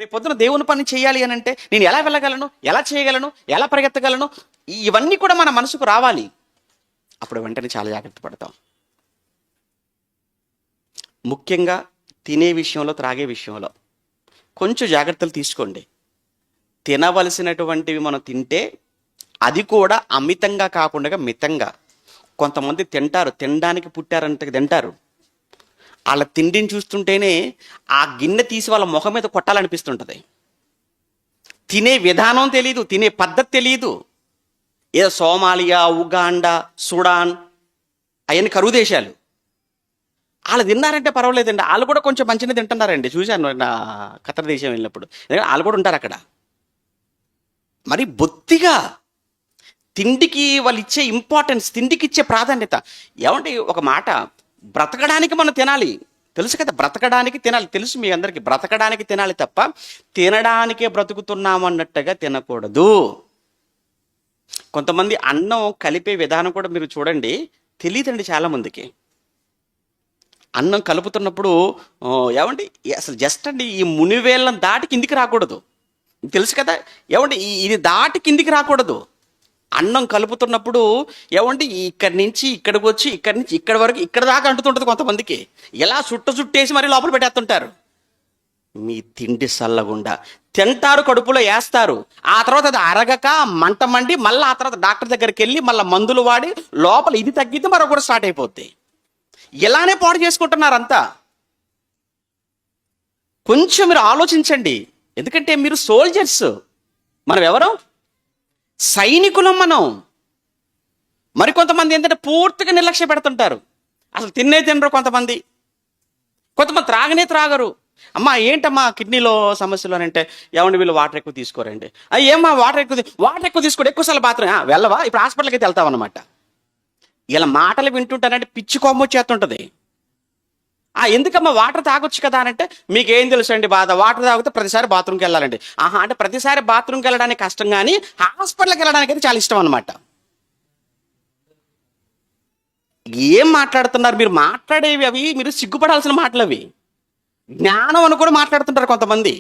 రేపు పొద్దున దేవుని పని చేయాలి అని అంటే నేను ఎలా వెళ్ళగలను, ఎలా చేయగలను, ఎలా పరిగెత్తగలను, ఇవన్నీ కూడా మన మనసుకు రావాలి. అప్పుడు వెంటనే చాలా జాగ్రత్త పడతాం. ముఖ్యంగా తినే విషయంలో, త్రాగే విషయంలో కొంచెం జాగ్రత్తలు తీసుకోండి. తినవలసినటువంటివి మనం తింటే అది కూడా అమితంగా కాకుండా మితంగా. కొంతమంది తింటారు, తినడానికి పుట్టారంటే తింటారు. వాళ్ళ తిండిని చూస్తుంటేనే ఆ గిన్నె తీసి వాళ్ళ ముఖం మీద కొట్టాలనిపిస్తుంటుంది. తినే విధానం తెలియదు, తినే పద్ధతి తెలియదు. ఏదో సోమాలియా, ఉగాండా, సుడాన్ అవన్నీ కరువు దేశాలు. వాళ్ళు తిన్నారంటే పర్వాలేదండి, వాళ్ళు కూడా కొంచెం మంచిగా తింటున్నారండి. చూశాను నా ఖతర్ దేశం వెళ్ళినప్పుడు. ఎందుకంటే వాళ్ళు కూడా ఉంటారు అక్కడ. మరి బొత్తిగా తిండికి వాళ్ళు ఇచ్చే ఇంపార్టెన్స్, తిండికి ఇచ్చే ప్రాధాన్యత. ఏమంటే ఒక మాట, బ్రతకడానికి మనం తినాలి, తెలుసు కదా, బ్రతకడానికి తినాలి, తెలుసు మీ అందరికీ. బ్రతకడానికి తినాలి తప్ప తినడానికే బ్రతుకుతున్నాం అన్నట్టుగా తినకూడదు. కొంతమంది అన్నం కలిపే విధానం కూడా మీరు చూడండి, తెలియదండి చాలామందికి. అన్నం కలుపుతున్నప్పుడు ఏమండి అసలు జస్ట్ అండి ఈ మునివేళ్ళని దాటి కిందికి రాకూడదు, తెలుసు కదా. ఏమండి ఇది దాటి కిందికి రాకూడదు. అన్నం కలుపుతున్నప్పుడు ఏమండి ఇక్కడి నుంచి ఇక్కడికి వచ్చి, ఇక్కడి నుంచి ఇక్కడి వరకు, ఇక్కడ దాకా అంటుతుంటుంది కొంతమందికి. ఎలా చుట్టేసి మరి లోపల పెట్టేస్తుంటారు. మీ తిండి సల్లగుండా తింటారు, కడుపులో వేస్తారు. ఆ తర్వాత అది అరగక మంట మండి మళ్ళీ ఆ తర్వాత డాక్టర్ దగ్గరికి వెళ్ళి మళ్ళీ మందులు వాడి లోపల ఇది తగ్గితే మరొకటి స్టార్ట్ అయిపోద్ది. ఇలానే పాడు చేసుకుంటున్నారు అంతా. కొంచెం మీరు ఆలోచించండి. ఎందుకంటే మీరు సోల్జర్స్, మనం ఎవరు, సైనికులం మనం. మరికొంతమంది ఏంటంటే పూర్తిగా నిర్లక్ష్య పెడుతుంటారు, అసలు తినరు. కొంతమంది త్రాగరు. అమ్మా ఏంటమ్మా కిడ్నీలో సమస్యలు అని అంటే, ఏమండి వీళ్ళు వాటర్ ఎక్కువ తీసుకోరండి. ఏమ్మా వాటర్ ఎక్కువ తీసుకోండి, ఎక్కువసార్లు బాత్రూమ్ వెళ్ళవా, ఇప్పుడు హాస్పిటల్కి అయితే వెళ్తావు అనమాట. ఇలా మాటలు వింటుంటానంటే పిచ్చి కొమ్మ వచ్చేస్తుంటుంది. ఎందుకమ్మా వాటర్ తాగొచ్చు కదా అని అంటే, మీకేం తెలుసు అండి బాధ, వాటర్ తాగితే ప్రతిసారి బాత్రూమ్కి వెళ్ళాలండి. అంటే ప్రతిసారి బాత్రూమ్కి వెళ్ళడానికి కష్టం, కానీ హాస్పిటల్కి వెళ్ళడానికి అయితే చాలా ఇష్టం అనమాట. ఏం మాట్లాడుతున్నారు మీరు? మాట్లాడేవి అవి మీరు సిగ్గుపడాల్సిన మాటలు అవి. జ్ఞానం అని కూడా మాట్లాడుతుంటారు కొంతమంది.